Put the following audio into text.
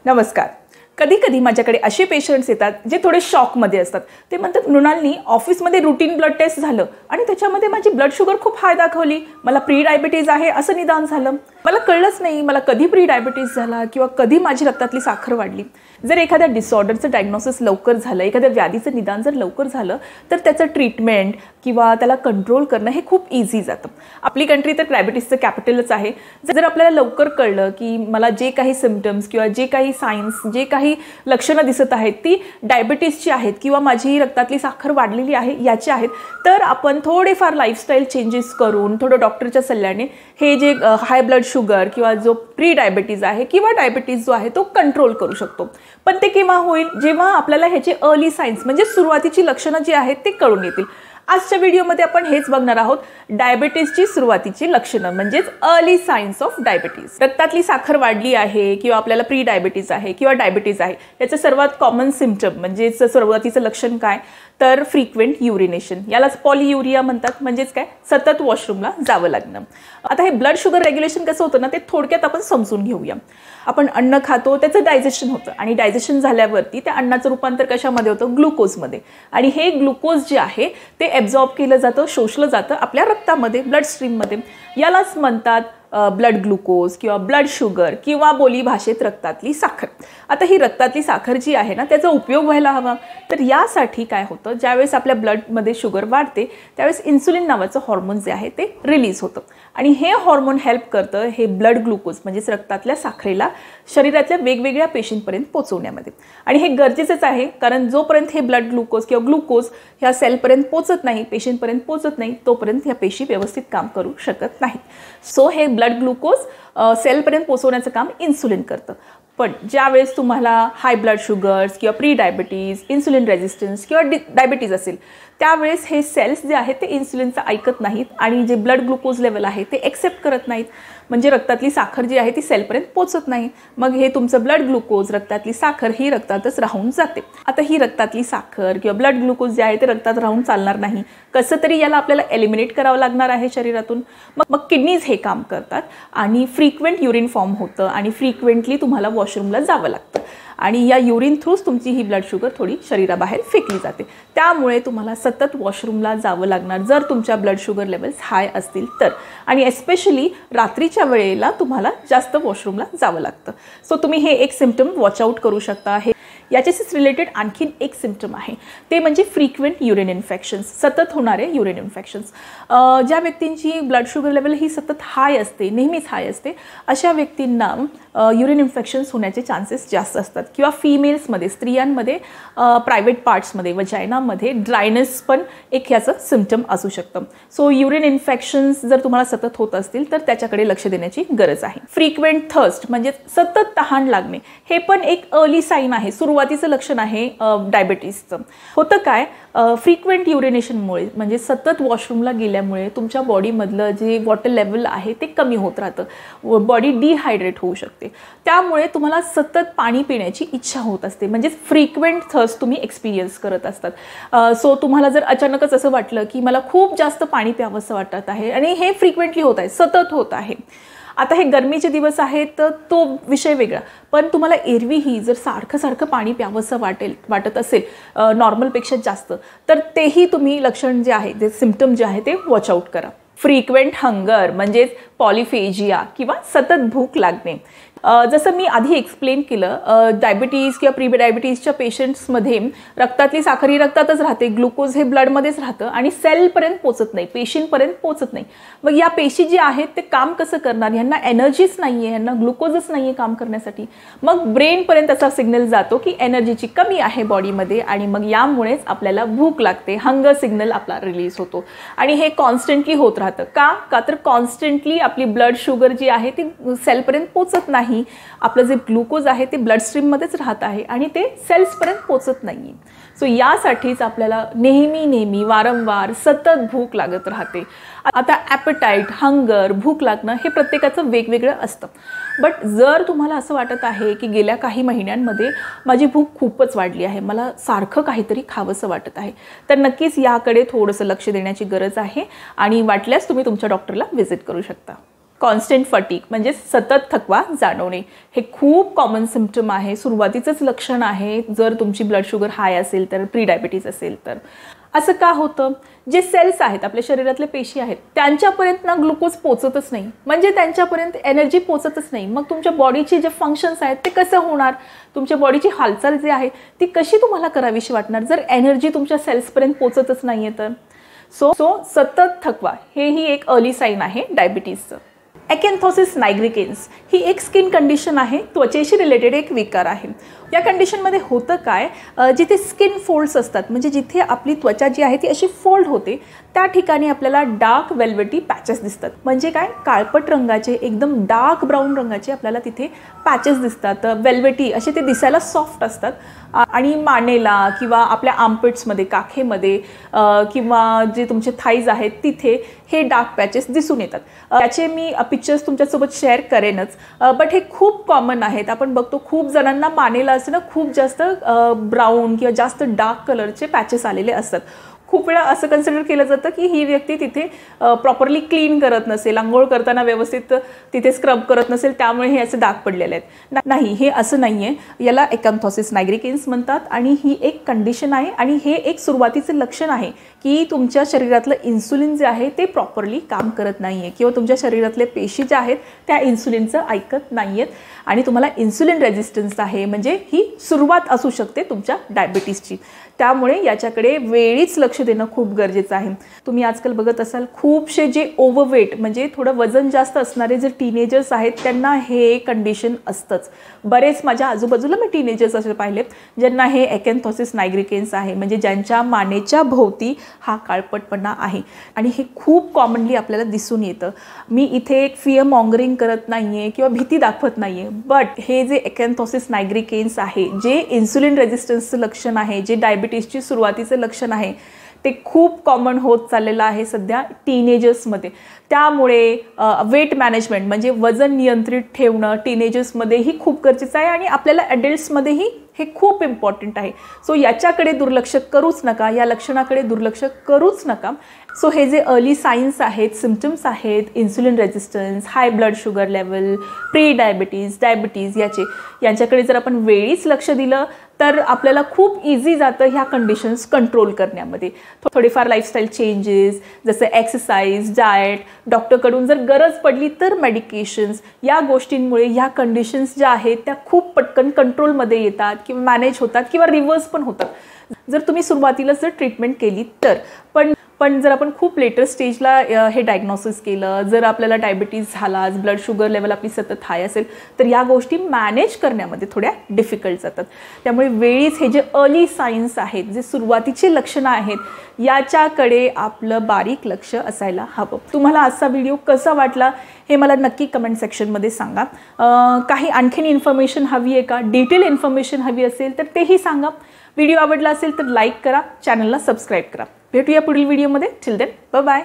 नमस्कार. कधी कधी माझ्याकडे असे पेशंट्स येतात जे थोडे शॉकमध्ये असतात. ते म्हणतात मृणालनी ऑफिसमध्ये रुटीन ब्लड टेस्ट झालं आणि त्याच्यामध्ये माझी ब्लड शुगर खूप हाय दाखवली, मला प्री डायबिटीज आहे असं निदान झालं. मला कळलंच नाही मला कधी प्री डायबिटीज झाला किंवा कधी माझी रक्तातली साखर वाढली. जर एखाद्या डिसऑर्डरचं डायग्नोसिस लवकर झालं, एखाद्या व्याधीचं निदान जर लवकर झालं तर त्याचं ट्रीटमेंट किंवा त्याला कंट्रोल करणं हे खूप इझी जातं. आपली कंट्री तर डायबिटीजचं कॅपिटलच आहे. जर आपल्याला लवकर कळलं की मला जे काही सिम्पटम्स किंवा जे काही सायन्स, जे काही लक्षणं दिसत आहेत ती डायबिटीजची आहेत किंवा माझी रक्तातली साखर वाढलेली आहे याची आहेत, तर आपण थोडेफार लाईफस्टाईल चेंजेस करून थोडं डॉक्टरच्या सल्ल्याने हे जे हाय ब्लड शुगर किंवा जो प्री डायबिटीज आहे किंवा डायबिटीज जो आहे तो कंट्रोल करू शकतो. पण ते केव्हा होईल? जेव्हा आपल्याला ह्याचे अर्ली सायन्स म्हणजे सुरुवातीची लक्षणं जी आहेत ते कळून येतील. आजच्या व्हिडिओमध्ये आपण हेच बघणार आहोत, डायबिटीजची सुरुवातीची लक्षणं म्हणजेच अर्ली सायन्स ऑफ डायबिटीज. रक्तातली साखर वाढली आहे किंवा आपल्याला प्री डायबिटीज आहे किंवा डायबिटीज आहे, याचं सर्वात कॉमन सिम्पटम म्हणजेच सुरुवातीचं लक्षण काय तर फ्रिक्वेंट युरिनेशन, यालाच पॉलियुरिया म्हणतात. म्हणजेच काय, सतत वॉशरूमला जावं लागणं. आता हे ब्लड शुगर रेग्युलेशन कसं होतं ना ते थोडक्यात आपण समजून घेऊया. आपण अन्न खातो, त्याचं डायजेशन होतं आणि डायजेशन झाल्यावरती त्या अन्नाचं रूपांतर कशामध्ये होतं? ग्लुकोजमध्ये. आणि हे ग्लुकोज जे आहे ते ॲब्झॉर्ब केलं जातं, शोषलं जातं आपल्या रक्तामध्ये, ब्लड स्ट्रीममध्ये. यालाच म्हणतात ब्लड ग्लुकोज किंवा ब्लड शुगर किंवा बोलीभाषेत रक्तातली साखर. आता ही रक्तातली साखर जी आहे ना त्याचा उपयोग व्हायला हवा, तर यासाठी काय होतं, ज्यावेळेस आपल्या ब्लडमध्ये शुगर वाढते त्यावेळेस इन्सुलिन नावाचं हॉर्मोन जे आहे ते रिलीज होतं आणि हे हॉर्मोन हेल्प करतं हे ब्लड ग्लुकोज म्हणजेच रक्तातल्या साखरेला शरीरातल्या वेगवेगळ्या पेशींपर्यंत पोहोचवण्यामध्ये. आणि हे गरजेचंच आहे, कारण जोपर्यंत हे ब्लड ग्लुकोज किंवा ग्लुकोज ह्या सेलपर्यंत पोहोचत नाही, पेशींपर्यंत पोहोचत नाही, तोपर्यंत ह्या पेशी व्यवस्थित काम करू शकत नाहीत. सो हे ब्लड ग्लुकोज सेलपर्यंत पोहोचवण्याचं काम इन्सुलिन करतं. पण ज्यावेळेस तुम्हाला हाय ब्लड शुगर्स किंवा प्री डायबिटीज, इन्सुलिन रेझिस्टन्स किंवा डायबिटीज असेल, त्यावेळेस हे सेल्स जे आहेत ते इन्सुलिनचं ऐकत नाहीत आणि जे ब्लड ग्लुकोज लेवल आहे ते एक्सेप्ट करत नाहीत. म्हणजे रक्तातली साखर जी आहे ती सेलपर्यंत पोचत नाही. मग हे तुमचं ब्लड ग्लुकोज, रक्तातली साखर ही रक्तातच राहून जाते. आता ही रक्तातली साखर किंवा ब्लड ग्लुकोज जे आहे ते रक्तात राहून चालणार नाही. कसं तरी याला आपल्याला एलिमिनेट करावं लागणार आहे शरीरातून. मग किडनीज हे काम करतात आणि फ्रिक्वेंट युरिन फॉर्म होतं आणि फ्रिक्वेंटली तुम्हाला वॉशरूमला जावं लागतं आणि या युरिन थ्रूच तुमची ही ब्लड शुगर थोडी शरीराबाहेर फेकली जाते. त्यामुळे तुम्हाला सतत वॉशरूमला जावं लागणार जर तुमच्या ब्लड शुगर लेवल्स हाय असतील तर. आणि एस्पेशली रात्रीच्या वेळेला तुम्हाला जास्त वॉशरूमला जावं लागतं. सो तुम्ही हे एक सिम्पटम वॉच आउट करू शकता. हे याच्याशीच रिलेटेड आणखीन एक सिम्पटम आहे, ते म्हणजे फ्रिक्वेंट युरिन इन्फेक्शन्स, सतत होणारे युरिन इन्फेक्शन्स. ज्या व्यक्तींची ब्लड शुगर लेवल ही सतत हाय असते, नेहमीच हाय असते, अशा व्यक्तींना युरिन इन्फेक्शन्स होण्याचे चान्सेस जास्त असतात. किंवा फिमेल्समध्ये, स्त्रियांमध्ये प्रायव्हेट पार्ट्समध्ये, वजायनामध्ये ड्रायनेस पण एक ह्याचं सिम्पटम असू शकतं. सो युरिन इन्फेक्शन्स जर तुम्हाला सतत होत असतील तर त्याच्याकडे लक्ष देण्याची गरज आहे. फ्रिक्वेंट थर्स्ट म्हणजे सतत तहान लागणे, हे पण एक अर्ली साईन आहे, सुरुवातीचं लक्षण आहे डायबिटीजचं. होतं काय, फ्रिक्वेंट युरिनेशनमुळे म्हणजे सतत वॉशरूमला गेल्यामुळे तुमच्या बॉडीमधलं जे वॉटर लेवल आहे ते कमी होत राहतं, बॉडी डिहायड्रेट होऊ शकते. त्यामुळे तुम्हाला सतत पाणी पिण्याची इच्छा होत असते, म्हणजे फ्रिक्वेंट थर्स्ट तुम्ही एक्सपिरियन्स करत असतात. सो तुम्हाला जर अचानकच असं वाटलं की मला खूप जास्त पाणी प्यावंसं वाटत आहे आणि हे फ्रिक्वेंटली होत आहे, सतत होत आहे. आता हे गरमीचे दिवस आहेत तर तो विषय वेगळा, पण तुम्हाला एरवीही जर सारखं पाणी प्यावंसं वाटत असेल नॉर्मलपेक्षा जास्त, तर तेही तुम्ही लक्षण जे आहे, जे सिम्पटम जे आहे ते वॉच आउट करा. फ्रिक्वेंट हंगर म्हणजेच पॉलिफेजिया किंवा सतत भूक लागणे. जसं मी आधी एक्सप्लेन केलं, डायबिटीज किंवा प्री डायबिटीजच्या पेशंट्समध्ये रक्तातली साखर ही रक्तातच राहते, ग्लुकोज हे ब्लडमध्येच राहतं आणि सेलपर्यंत पोचत नाही, पेशींपर्यंत पोचत नाही. मग या पेशी जे आहेत ते काम कसं करणार? ह्यांना एनर्जीच नाही आहे, ह्यांना ग्लुकोजच नाही आहे काम करण्यासाठी. मग ब्रेनपर्यंत असा सिग्नल जातो की एनर्जीची कमी आहे बॉडीमध्ये आणि मग यामुळेच आपल्याला भूक लागते, हंगर सिग्नल आपला रिलीज होतो. आणि हे कॉन्स्टंटली होत राहतं. का तर कॉन्स्टंटली आपली ब्लड शुगर जी आहे ती सेलपर्यंत पोचत नाही, आपलं जे ग्लुकोज आहे ते ब्लड स्ट्रीममध्येच राहत आहे आणि ते सेल्सपर्यंत पोचत नाही. सो यासाठीच आपल्याला नेहमी वारंवार सतत भूक लागत राहते. आता ॲपेटाईट, हंगर, भूक लागणं हे प्रत्येकाचं वेगवेगळं असतं. बट जर तुम्हाला असं वाटत आहे की गेल्या काही महिन्यांमध्ये माझी भूक खूपच वाढली आहे, मला सारखं काहीतरी खावंसं वाटत आहे, तर नक्कीच याकडे थोडंसं लक्ष देण्याची गरज आहे आणि वाटल्यास तुम्ही तुमच्या डॉक्टरला व्हिजिट करू शकता. कॉन्स्टंट फटीग म्हणजे सतत थकवा जाणवणे, हे खूप कॉमन सिम्पटम आहे, सुरुवातीचंच लक्षण आहे जर तुमची ब्लड शुगर हाय असेल तर, प्री डायबिटीज असेल तर. असं का होतं? जे सेल्स आहेत, आपल्या शरीरातले पेशी आहेत, त्यांच्यापर्यंत ना ग्लुकोज पोचतच नाही, म्हणजे त्यांच्यापर्यंत एनर्जी पोचतच नाही. मग तुमच्या बॉडीचे जे फंक्शन्स आहेत ते कसं होणार? तुमच्या बॉडीची हालचाल जी आहे ती कशी तुम्हाला करावीशी वाटणार जर एनर्जी तुमच्या सेल्सपर्यंत पोचतच नाही आहे तर? सो सतत थकवा हेही एक अर्ली साईन आहे डायबिटीजचं. अॅकॅन्थोसिस नायग्रिकेन्स ही एक स्किन कंडिशन आहे, त्वचेशी रिलेटेड एक विकार आहे. या कंडिशनमध्ये होतं काय, जिथे स्किन फोल्ड्स असतात, म्हणजे जिथे आपली त्वचा जी आहे ती अशी फोल्ड होते, त्या ठिकाणी आपल्याला डार्क वेल्वेटी पॅचेस दिसतात. म्हणजे काय, काळपट रंगाचे, एकदम डार्क ब्राऊन रंगाचे आपल्याला तिथे पॅचेस दिसतात, वेल्वेटी असे ते दिसायला सॉफ्ट असतात. आणि मानेला किंवा आपल्या आर्मपिट्समध्ये, काखेमध्ये किंवा जे तुमचे थाईज आहेत तिथे हे डार्क पॅचेस दिसून येतात. त्याचे मी पिक्चर्स तुमच्यासोबत शेअर करेनच, बट हे खूप कॉमन आहेत. आपण बघतो खूप जणांना मानेला असं ना खूप जास्त ब्राऊन किंवा जास्त डार्क कलरचे पॅचेस आलेले असतात. खूप वेळा असं कन्सिडर केलं जातं की ही व्यक्ती तिथे प्रॉपरली क्लीन करत नसेल, आंघोळ करताना व्यवस्थित तिथे स्क्रब करत नसेल, त्यामुळे हे असे डाग पडलेले आहेत. नाही, हे असं नाही आहे. याला अॅकॅन्थोसिस नायग्रिकेन्स म्हणतात आणि ही एक कंडिशन आहे आणि हे एक सुरुवातीचं लक्षण आहे की तुमच्या शरीरातलं इन्सुलिन जे आहे ते प्रॉपरली काम करत नाही आहे किंवा तुमच्या शरीरातले पेशी ज्या आहेत त्या इन्सुलिनचं ऐकत नाही आहेत आणि तुम्हाला इन्सुलिन रेझिस्टन्स आहे, म्हणजे ही सुरुवात असू शकते तुमच्या डायबिटीसची. त्यामुळे याच्याकडे वेळीच लक्ष देणं खूप गरजेचं आहे. तुम्ही आजकाल बघत असाल खूपसे जे ओव्हरवेट म्हणजे थोडं वजन जास्त असणारे जे टीनेजर्स आहेत त्यांना हे कंडिशन असतंच. बरेच माझ्या आजूबाजूला मी टीनेजर्स असे पाहिले ज्यांना हे अॅकॅन्थोसिस नायग्रिकेन्स आहे, म्हणजे ज्यांच्या मानेच्या भोवती हा काळपटपणा आहे आणि हे खूप कॉमनली आपल्याला दिसून येतं. मी इथे एक फिअर मॉंगरिंग करत नाही आहे किंवा भीती दाखवत नाही आहे, बट हे जे अॅकॅन्थोसिस नायग्रिकेन्स आहे, जे इन्सुलिन रेझिस्टन्सचं लक्षण आहे, जे डायबिटीसची सुरुवातीचं लक्षण आहे, ते खूप कॉमन होत चाललेलं आहे सध्या टीनेजर्समध्ये. त्यामुळे वेट मॅनेजमेंट म्हणजे वजन नियंत्रित ठेवणं टीनेजर्समध्येही खूप गरजेचं आहे आणि आपल्याला ॲडल्ट्समध्येही हे खूप इम्पॉर्टंट आहे. सो याच्याकडे दुर्लक्ष करूच नका, या लक्षणाकडे दुर्लक्ष करूच नका. सो हे जे अर्ली साईन्स आहेत, सिम्पटम्स आहेत, insulin resistance, high blood sugar level, pre diabetes, diabetes यांच्याकडे जर आपण वेळीच लक्ष दिलं तर आपल्याला खूप इझी जातं ह्या कंडिशन्स कंट्रोल करण्यामध्ये. थोडेफार लाईफस्टाईल चेंजेस जसं एक्सरसाइज, डाएट, डॉक्टरकडून जर गरज पडली तर मेडिकेशन्स, या गोष्टींमुळे ह्या कंडिशन्स ज्या आहेत त्या खूप पटकन कंट्रोलमध्ये येतात किंवा मॅनेज होतात किंवा रिव्हर्स पण होतात जर तुम्ही सुरुवातीला जर ट्रीटमेंट केली तर. पण जर आपण खूप लेटर स्टेजला हे डायग्नोसिस केलं, जर आपल्याला डायबिटीज झाला, ब्लड शुगर लेवल आपली सतत हाय असेल तर या गोष्टी मॅनेज करण्यामध्ये थोड्या डिफिकल्ट जातात. त्यामुळे वेळीच हे जे अर्ली साईन्स आहेत, जे सुरुवातीचे लक्षणं आहेत, याच्याकडे आपलं बारीक लक्ष असायला हवं. तुम्हाला आजचा व्हिडिओ कसा वाटला हे मला नक्की कमेंट सेक्शनमध्ये सांगा. काही आणखीन इन्फॉर्मेशन हवी आहे का, डिटेल इन्फॉर्मेशन हवी असेल तर तेही सांगा. व्हिडिओ आवडला असेल तर लाईक करा, चॅनलला सबस्क्राईब करा. भेटूया पुढील व्हिडिओमध्ये. Till then bye bye.